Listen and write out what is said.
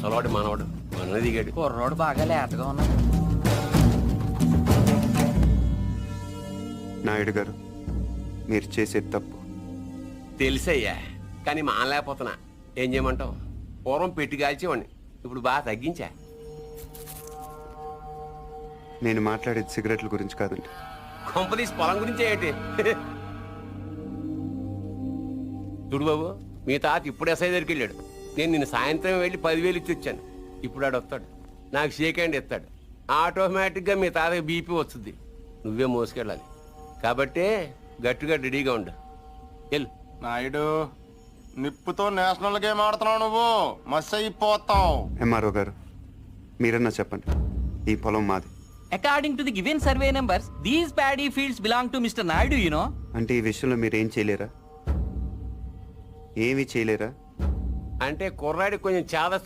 ముసలోడు మనవడు మన దిగాడు. కుర్రోడు బాగా లేతగా ఉన్నాడు. నాయుడు గారు, మీరు చేసేది తప్పు. తెలిసయ్యా, కానీ మానలేకపోతున్నా. ఏం చేయమంటావు? పూర్వం పెట్టి కాల్చేవాడిని, ఇప్పుడు బాగా తగ్గించా. నేను మాట్లాడేది సిగరెట్ల గురించి కాదండి. కొంపదీసి పొలం గురించి ఏంటి? చూడు బాబు, మీ తాత ఇప్పుడు ఎస్ఐ దగ్గరికి వెళ్ళాడు. నేను నిన్న సాయంత్రం వెళ్ళి 10,000 ఇచ్చి వచ్చాను. ఇప్పుడు ఆడు వస్తాడు, నాకు షేక్ హ్యాండ్ ఇస్తాడు. ఆటోమేటిక్గా మీ తాతకి బీపీ వస్తుంది. నువ్వే మోసుకెళ్ళాలి కాబట్టి గట్టిగా రెడీగా ఉండు. వెళ్ళు. నాయుడు, నిప్పుతో నేషనల్ గేమ్ ఆడుతున్నావు నువ్వు, మస్ అయిపోతావు. ఎంఆర్ఓ గారు, మీరన్నా చెప్పండి, ఈ పొలం మాది. According to the given survey numbers, these paddy fields belong to Mr. Naidu, you know. అంటే ఈ విషయంలో మీరు ఏం చేయలేరా? ఏమీ చేయలేరా? అంటే కుర్రాడికి కొంచెం చాదస్తు